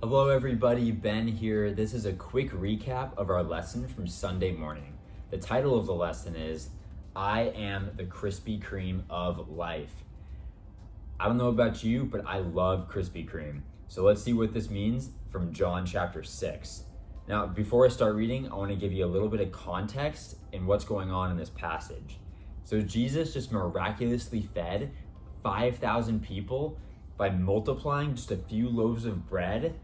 Hello everybody, Ben here. This is a quick recap of our lesson from Sunday morning. The title of the lesson is, I am the Krispy Kreme of life. I don't know about you, but I love Krispy Kreme. So let's see what this means from John chapter 6. Now, before I start reading, I want to give you a little bit of context in what's going on in this passage. So Jesus just miraculously fed 5,000 people by multiplying just a few loaves of bread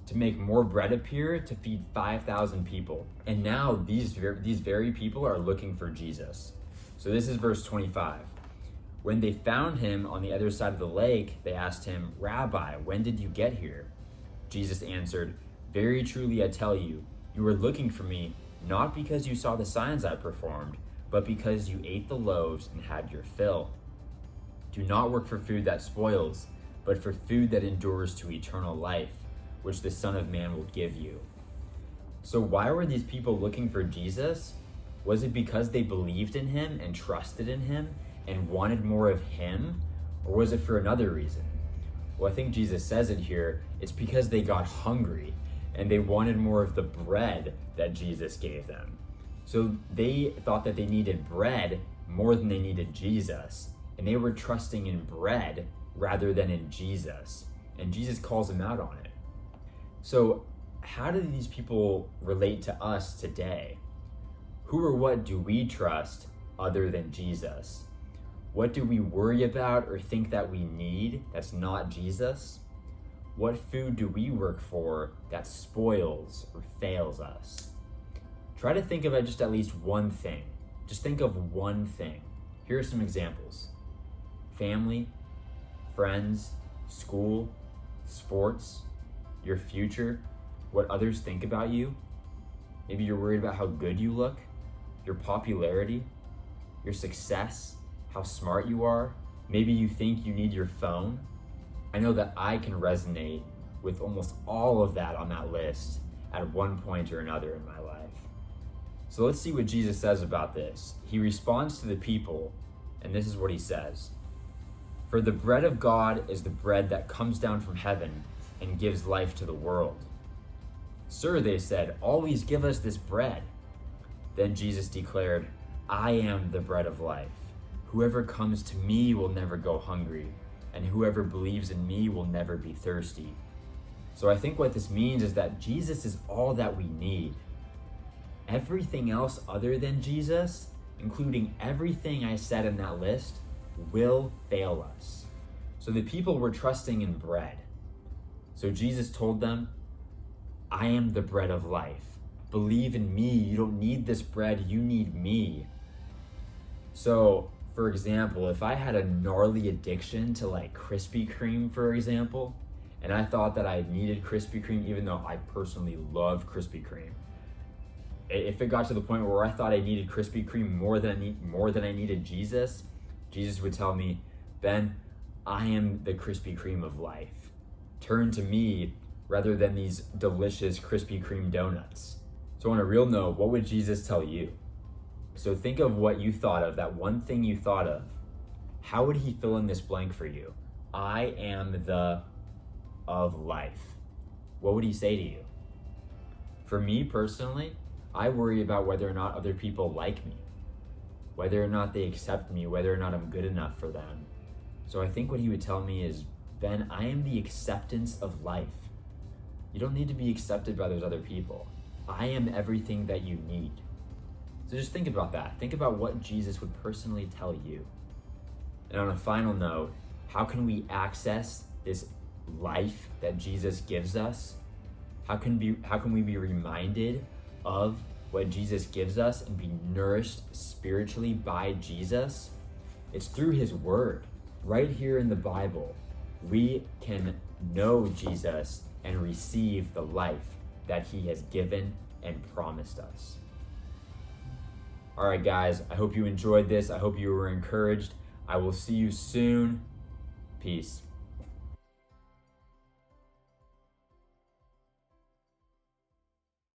to make more bread appear to feed 5,000 people. And now these very people are looking for Jesus. So this is verse 25. When they found him on the other side of the lake, they asked him, "Rabbi, when did you get here?" Jesus answered, "Very truly I tell you, you were looking for me not because you saw the signs I performed, but because you ate the loaves and had your fill. Do not work for food that spoils, but for food that endures to eternal life, which the Son of Man will give you." So why were these people looking for Jesus? Was it because they believed in him and trusted in him and wanted more of him? Or was it for another reason? Well, I think Jesus says it here. It's because they got hungry and they wanted more of the bread that Jesus gave them. So they thought that they needed bread more than they needed Jesus. And they were trusting in bread rather than in Jesus. And Jesus calls them out on it. So how do these people relate to us today? Who or what do we trust other than Jesus? What do we worry about or think that we need that's not Jesus? What food do we work for that spoils or fails us? Try to think about just at least one thing. Just think of one thing. Here are some examples. Family, friends, school, sports, your future, what others think about you. Maybe you're worried about how good you look, your popularity, your success, how smart you are. Maybe you think you need your phone. I know that I can resonate with almost all of that on that list at one point or another in my life. So let's see what Jesus says about this. He responds to the people, and this is what he says. "For the bread of God is the bread that comes down from heaven and gives life to the world." "Sir," they said, "always give us this bread." Then Jesus declared, "I am the bread of life. Whoever comes to me will never go hungry, and whoever believes in me will never be thirsty." So I think what this means is that Jesus is all that we need. Everything else other than Jesus, including everything I said in that list, will fail us. So the people were trusting in bread. So Jesus told them, "I am the bread of life. Believe in me. You don't need this bread, you need me." So, for example, if I had a gnarly addiction to like Krispy Kreme, for example, and I thought that I needed Krispy Kreme, even though I personally love Krispy Kreme, if it got to the point where I thought I needed Krispy Kreme more than I needed Jesus, Jesus would tell me, "Ben, I am the Krispy Kreme of life. Turn to me rather than these delicious Krispy Kreme donuts." So on a real note, what would Jesus tell you? So think of what you thought of, that one thing you thought of. How would he fill in this blank for you? I am the of life. What would he say to you? For me personally, I worry about whether or not other people like me, whether or not they accept me, whether or not I'm good enough for them. So I think what he would tell me is, "Ben, I am the acceptance of life. You don't need to be accepted by those other people. I am everything that you need." So just think about that. Think about what Jesus would personally tell you. And on a final note, how can we access this life that Jesus gives us? How can we be reminded of what Jesus gives us and be nourished spiritually by Jesus? It's through his word. Right here in the Bible, we can know Jesus and receive the life that he has given and promised us. All right, guys, I hope you enjoyed this. I hope you were encouraged. I will see you soon. Peace.